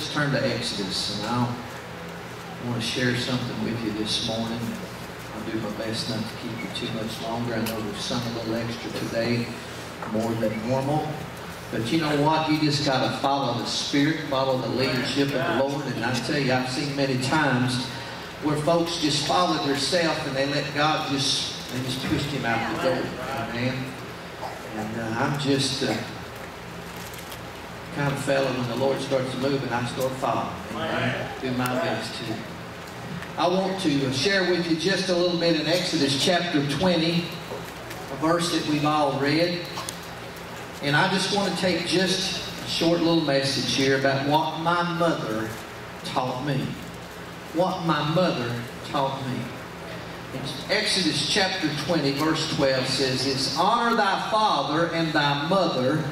let's turn to Exodus, and I want to share something with you this morning. I'll do my best not to keep you too much longer. I know we've sung a little extra today, more than normal. But you know what? You just got to follow the Spirit, follow the leadership of the Lord. And I tell you, I've seen many times where folks just followed themselves and they let God they just pushed him out the door. Amen. And I'm just kind of fella when the Lord starts moving, I start following. Amen. Do my best to. I want to share with you just a little bit in Exodus chapter 20, a verse that we've all read. And I just want to take just a short little message here about what my mother taught me. What my mother taught me. In Exodus chapter 20, verse 12 says this, "Honor thy father and thy mother,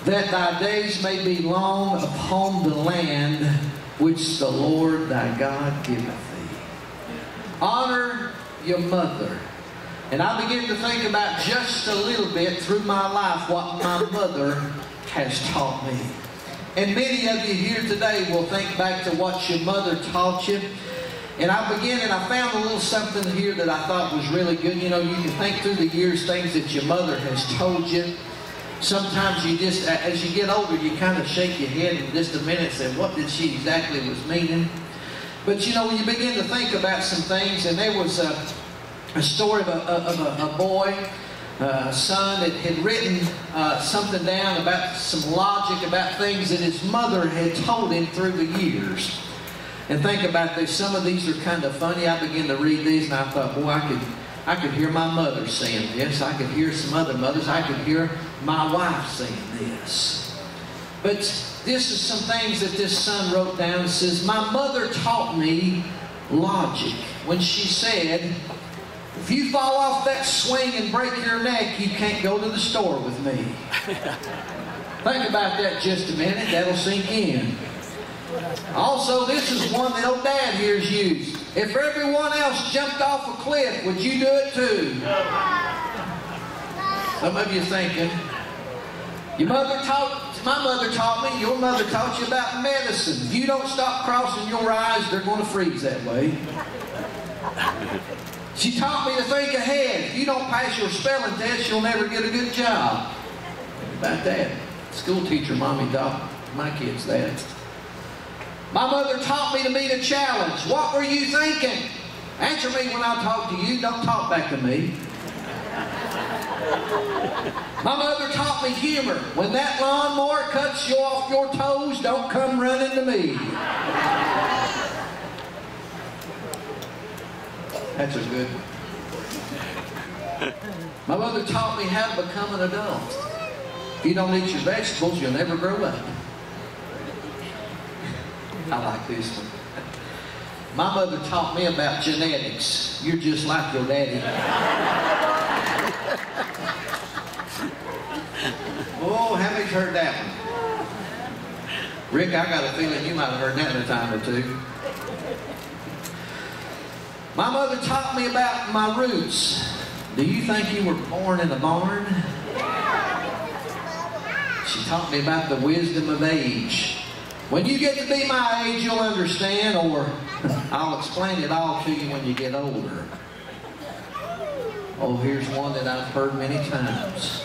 that thy days may be long upon the land which the Lord thy God giveth thee." Honor your mother. And I begin to think about just a little bit through my life what my mother has taught me. And many of you here today will think back to what your mother taught you. And I found a little something here that I thought was really good. You know, you can think through the years things that your mother has told you. Sometimes you just, as you get older, you kind of shake your head in just a minute and say, what did she exactly was meaning? But you know, when you begin to think about some things, and there was a story of a boy, a son that had written something down about some logic about things that his mother had told him through the years. And think about this. Some of these are kind of funny. I began to read these and I thought, boy, I could hear my mother saying this. I could hear some other mothers. I could hear my wife saying this. But this is some things that this son wrote down. It says, "My mother taught me logic when she said, if you fall off that swing and break your neck, you can't go to the store with me." Think about that just a minute. That'll sink in. Also, this is one that old Dad here's used. If everyone else jumped off a cliff, would you do it too? Some of you thinking, my mother taught me, your mother taught you about medicine. If you don't stop crossing your eyes, they're going to freeze that way. She taught me to think ahead. If you don't pass your spelling test, you'll never get a good job. Think about that. School teacher mommy taught my kids that. My mother taught me to meet a challenge. What were you thinking? Answer me when I talk to you. Don't talk back to me. My mother taught me humor. When that lawnmower cuts you off your toes, don't come running to me. That's a good one. My mother taught me how to become an adult. If you don't eat your vegetables, you'll never grow up. I like this one. My mother taught me about genetics. You're just like your daddy. Oh, how many's heard that one? Rick, I got a feeling you might have heard that a time or two. My mother taught me about my roots. Do you think you were born in a barn? She taught me about the wisdom of age. When you get to be my age, you'll understand, or I'll explain it all to you when you get older. Oh, here's one that I've heard many times.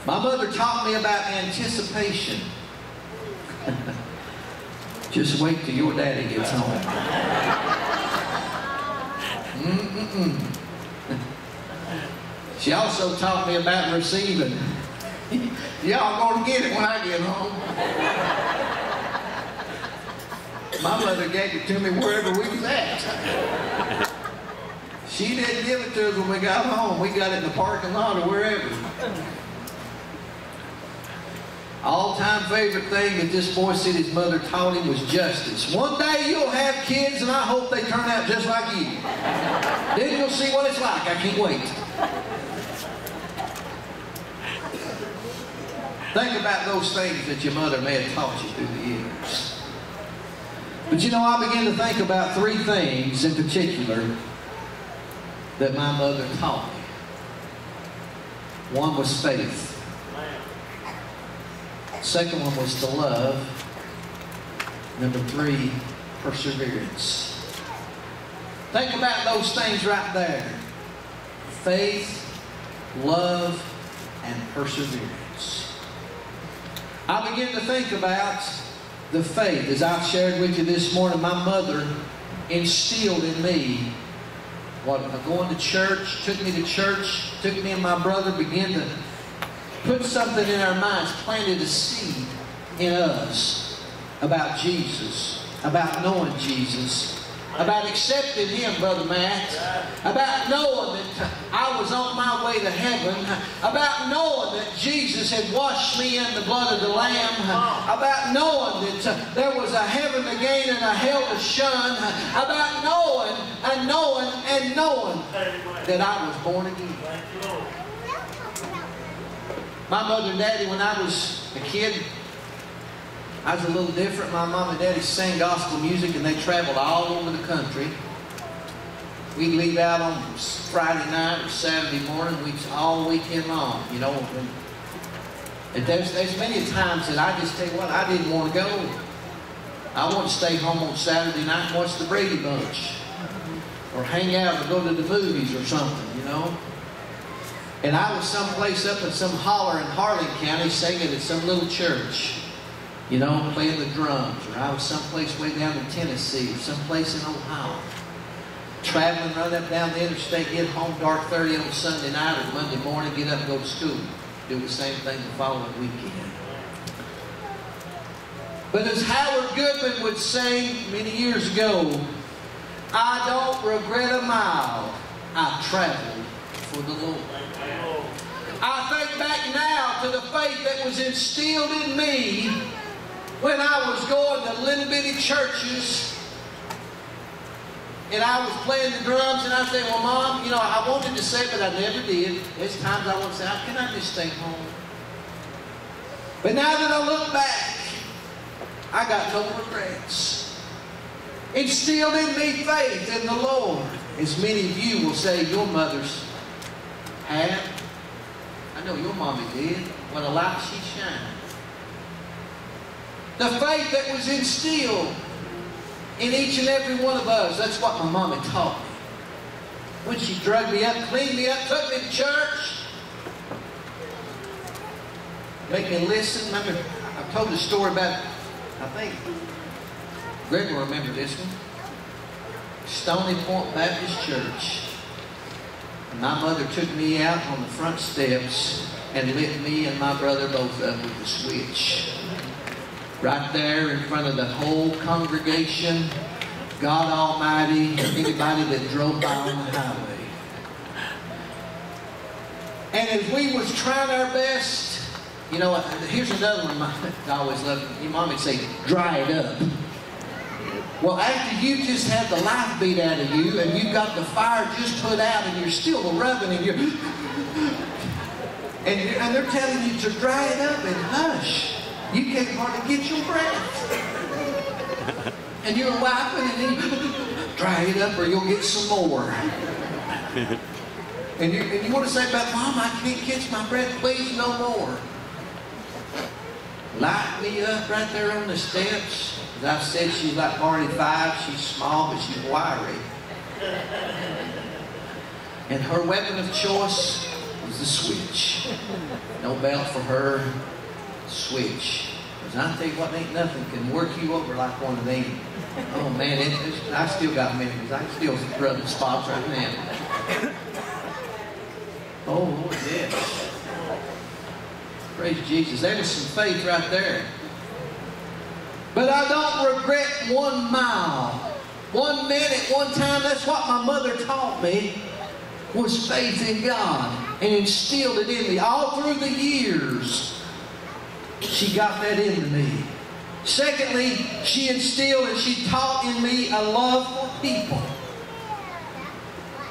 My mother taught me about anticipation. Just wait till your daddy gets home. She also taught me about receiving. Y'all gonna get it when I get home. My mother gave it to me wherever we was at. She didn't give it to us when we got home. We got it in the parking lot or wherever. All-time favorite thing that this boy said his mother taught him was justice. One day you'll have kids and I hope they turn out just like you. Then you'll see what it's like. I can't wait. Think about those things that your mother may have taught you through the years. But you know, I began to think about three things in particular that my mother taught me. One was faith. Second one was to love. Number 3, perseverance. Think about those things right there. Faith, love, and perseverance. I begin to think about the faith. As I've shared with you this morning, my mother instilled in me going to church, took me to church, took me and my brother, began to put something in our minds, planted a seed in us about Jesus, about knowing Jesus, about accepting Him, Brother Matt, about knowing that I was on my way to heaven, about knowing that Jesus had washed me in the blood of the Lamb, about knowing that there was a heaven to gain and a hell to shun, about knowing and knowing and knowing that I was born again. My mother and daddy, when I was a kid, I was a little different. My mom and daddy sang gospel music and they traveled all over the country. We'd leave out on Friday night or Saturday morning. We'd all weekend long, you know. And there's many times that I just tell you what, I didn't want to go. I wanted to stay home on Saturday night and watch the Brady Bunch. Or hang out or go to the movies or something, you know. And I was someplace up in some holler in Harlan County singing at some little church. You know, playing the drums. Or I was someplace way down in Tennessee or someplace in Ohio. Traveling, run up down the interstate, get home dark 30 on Sunday night or Monday morning, get up and go to school. Do the same thing the following weekend. But as Howard Goodman would sing many years ago, I don't regret a mile I traveled for the Lord. I think back now to the faith that was instilled in me when I was going to little bitty churches and I was playing the drums and I said, well, Mom, you know, I wanted to say, but I never did. There's times I want to say, how can I just stay home? But now that I look back, I got no regrets. Instilled in me faith in the Lord. As many of you will say your mothers have. I know your mommy did. What a light she shined. The faith that was instilled in each and every one of us. That's what my mommy taught me. When she drugged me up, cleaned me up, took me to church. Make me listen. Remember, I told the story about, I think, Greg will remember this one. Stony Point Baptist Church. And my mother took me out on the front steps and lit me and my brother both up with a switch. Right there in front of the whole congregation, God Almighty, anybody that drove by on the highway. And as we was trying our best, you know, here's another one I always loved. Your mom would say, dry it up. Well, after you just had the life beat out of you and you got the fire just put out and you're still rubbing and you're and they're telling you to dry it up and hush. You can't hardly get your breath. And you're wiping and then you dry it up or you'll get some more. And you want to say about, Mom, I can't catch my breath, please no more. Light me up right there on the steps. As I said, she's like 45. She's small, but she's wiry. And her weapon of choice was the switch. No belt for her. Switch. Because I tell you what, ain't nothing can work you over like one of them. Oh man, I still got memories. I can still rub the spots right now. Oh Lord, yes. Praise Jesus. There was some faith right there. But I don't regret 1 mile, 1 minute, 1 time. That's what my mother taught me, was faith in God and instilled it in me all through the years. She got that into me. Secondly, she instilled and she taught in me a love for people.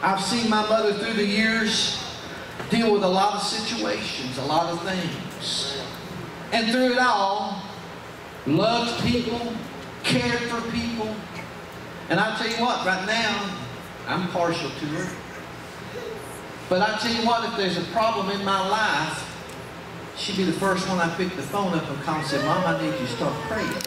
I've seen my mother through the years deal with a lot of situations, a lot of things. And through it all, loved people, cared for people. And I tell you what, right now, I'm partial to her. But I tell you what, if there's a problem in my life, she'd be the first one I pick the phone up and call and say, Mom, I need you to start praying.